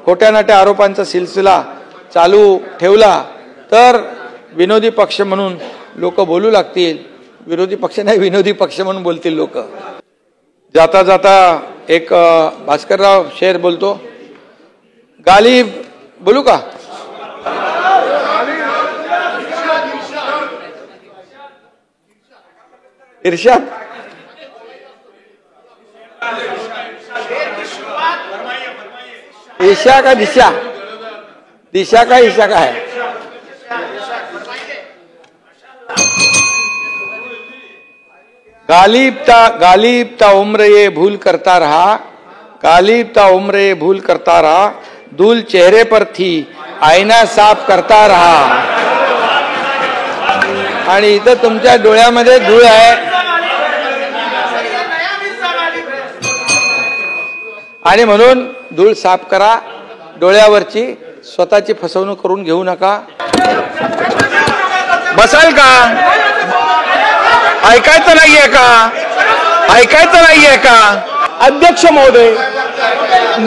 खोट्या नाट्या आरोपांचा सिलसिला चालू ठेवला तर विनोदी पक्ष म्हणून लोक बोलू लागतील. विरोधी पक्ष नाही, विनोदी पक्ष म्हणून बोलतील लोक. जाता जाता एक भास्करराव शेर बोलतो, गालिब बोलू का? इर्शाद ईशा का दिशा, दिशा का ईशा का है? गालिब ता उम्र ये भूल करता रहा, गालिब ता उम्र ये भूल करता रहा, धूल चेहरे पर थी आईना साफ करता रहा. आणि इथं तुमच्या डोळ्यामध्ये धूळ आहे आणि म्हणून धूळ साफ करा डोळ्यावरची. स्वतःची फसवणूक करून घेऊ नका. बसाल का? ऐकायचं नाहीये का? ऐकायचं नाहीये का? अध्यक्ष महोदय,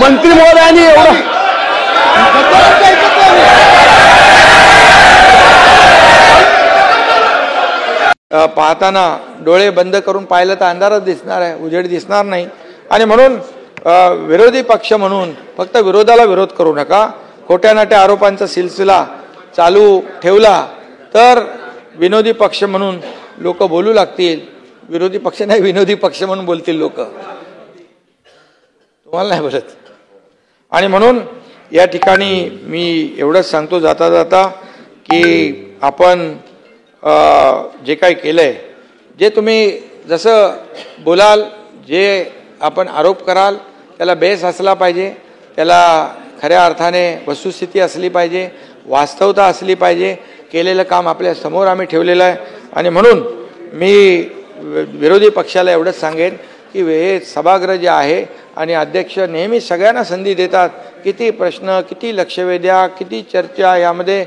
मंत्री महोदयांनी एवढं पाहताना डोळे बंद करून पाहिलं तर अंधारच दिसणार आहे, उजेड दिसणार नाही. आणि म्हणून विरोधी पक्ष म्हणून फक्त विरोधाला विरोध करू नका. खोट्या नाट्या आरोपांचा सिलसिला चालू ठेवला तर विनोदी पक्ष म्हणून लोक बोलू लागतील. विरोधी पक्ष नाही, विनोदी पक्ष म्हणून बोलतील लोक. तुम्हाला नाही बोलत. आणि म्हणून या ठिकाणी मी एवढंच सांगतो जाता जाता की आपण जे काही केलंय, जे तुम्ही जसं बोलाल, जे आपण आरोप कराल त्याला बेस असला पाहिजे, त्याला खऱ्या अर्थाने वस्तुस्थिती असली पाहिजे, वास्तवता असली पाहिजे. केलेलं काम आपल्या समोर आम्ही ठेवलेलं आहे. आणि म्हणून मी विरोधी पक्षाला एवढंच सांगेन की हे सभागृह जे आहे आणि अध्यक्ष नेहमी सगळ्यांना संधी देतात, किती प्रश्न, किती लक्षवेध्या, किती चर्चा यामध्ये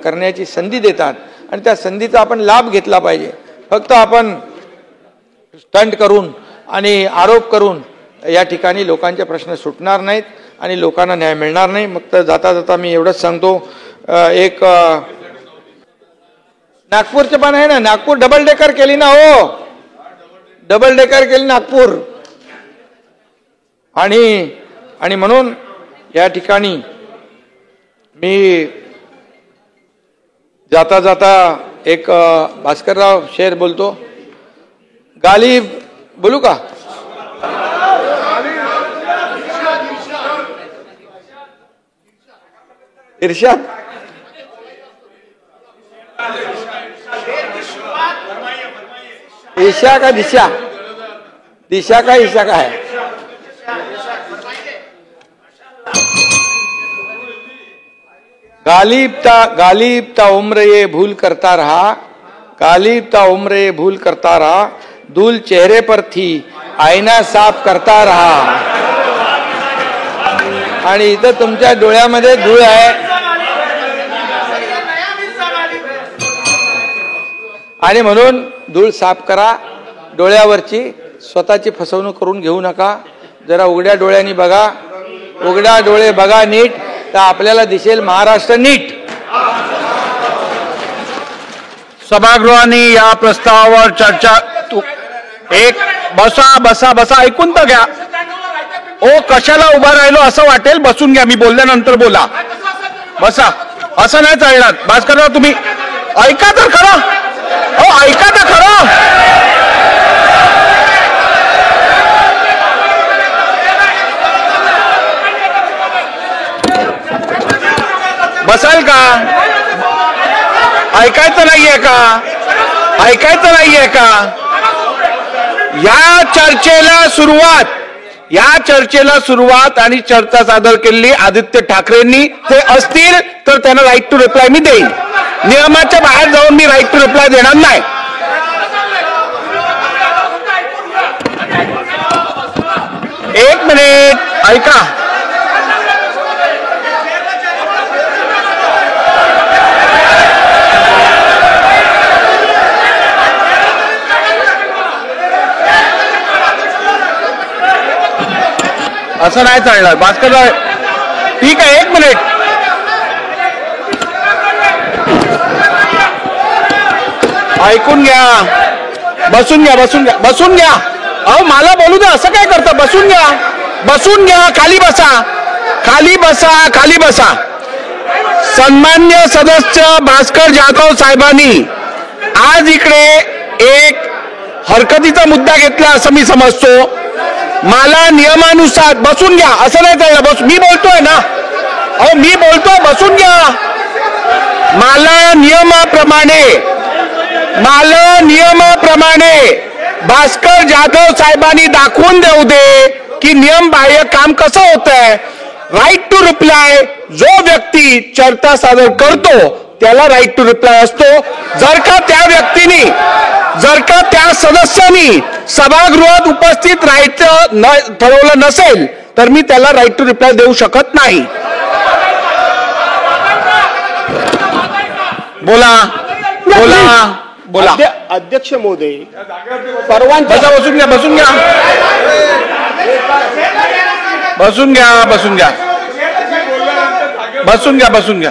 करण्याची संधी देतात आणि त्या संधीचा आपण लाभ घेतला पाहिजे. फक्त आपण स्टंट करून आणि आरोप करून या ठिकाणी लोकांचे प्रश्न सुटणार नाहीत आणि लोकांना न्याय मिळणार नाही. मग तर जाता जाता मी एवढंच सांगतो, एक नागपूरचे पण आहे ना, नागपूर डबल डेकर केली ना, हो डबल डेकर केली नागपूर. आणि म्हणून या ठिकाणी मी जाता जाता एक भास्करराव शेर बोलतो, गालिब बोलू का? इर्शाद ईशा का दिशा, दिशा का ईशा का है? गालिब ता उम्र ये भूल करता रहा, गालिब ता उम्र ये भूल करता रहा, धूल चेहरे पर थी आईना साफ करता रहा. आणि इथं तुमच्या डोळ्यामध्ये धूळ आहे आणि म्हणून धूळ साफ करा डोळ्यावरची. स्वतःची फसवणूक करून घेऊ नका. जरा उघड्या डोळ्यांनी बघा, उघड्या डोळे बघा नीट, तर आपल्याला दिसेल महाराष्ट्र नीट. सभागृहाने या प्रस्तावावर चर्चा एक बसा बसा बसा ऐकून तर घ्या. ओ कशाला उभा राहिलो असं वाटेल, बसून घ्या, मी बोलल्यानंतर बोला. बसा, असं नाही चालणार. भास्करराव तुम्ही ऐका तर खरं, ओ ऐका तर खरं. बसाल का? ऐकायचं नाहीये का? ऐकायचं नाहीये का? या चर्चेला सुरुवात आणि चर्चा सादर केलेली आदित्य ठाकरेंनी. ते असतील तर त्यांना राईट टू रिप्लाय मी देईन. नियमाच्या बाहेर जाऊन मी राईट टू रिप्लाय देणार नाही. एक मिनिट ऐका. असं नाही चालणार. भास्करराव ठीक आहे, 1 मिनिट. ऐकून घ्या. बसून घ्या, बसून घ्या, बसून घ्या. अहो मला बोलू द्या, असं काय करता? बसून घ्या, बसून घ्या. खाली बसा, खाली बसा, खाली बसा. सन्मान्य सदस्य भास्कर जाधव साहेबांनी आज इकडे एक हरकतीचा मुद्दा घेतला असं मी समजतो. मला नियमानुसार बसून घ्या, असं नाही चाललं. मी बोलतोय ना, अहो मी बोलतोय, बसून घ्या. मला नियमाप्रमाणे भास्कर जाधव साहेबांनी दाखवून देऊ दे की नियम बाह्य काम कसं होतंय. राईट टू रिप्लाय जो व्यक्ती चर्चा सादर करतो त्याला राईट टू रिप्लाय असतो. जर का त्या सदस्यांनी सभागृहात उपस्थित राहायचं ठरवलं नसेल तर मी त्याला राईट टू रिप्लाय देऊ शकत नाही. बोला बोला बोला. अध्यक्ष महोदय, बसून घ्या, बसून घ्या, बसून घ्या, बसून घ्या, बसून घ्या, बसून घ्या.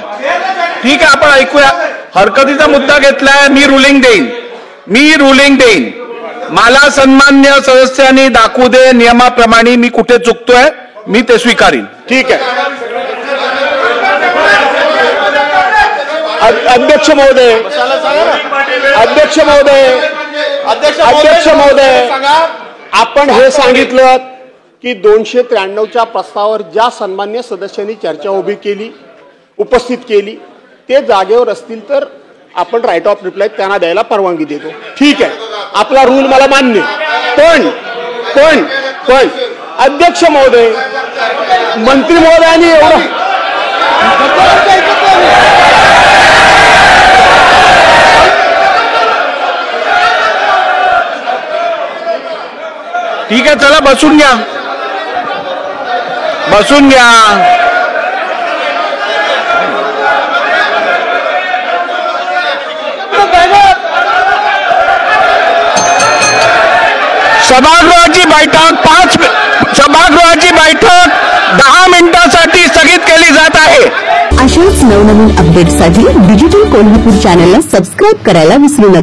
ठीक आहे, आपण ऐकूया. हरकतीचा मुद्दा घेतलाय, मी रुलिंग देईन. मला सन्मान्य सदस्यांनी दाखवू दे नियमाप्रमाणे मी कुठे चुकतोय, मी ते स्वीकारीन. ठीक आहे. अध्यक्ष महोदय, आपण हे सांगितलं की 293च्या प्रस्तावावर ज्या सन्मान्य सदस्यांनी चर्चा उपस्थित केली ते जागेवर असतील तर आपण राईट ऑफ रिप्लाय त्यांना द्यायला परवानगी देतो. ठीक आहे, आपला रूल मला मान्य. पण अध्यक्ष महोदय, मंत्री महोदयांनी एवढं ठीक आहे, चला बसून घ्या, बसून घ्या. सभागृहाची बैठक 10 मिनिटांसाठी स्थगित केली जात आहे. अशाच नवनवीन अपडेट्ससाठी डिजिटल कोल्हापूर चॅनलला सबस्क्राईब करायला विसरू नका.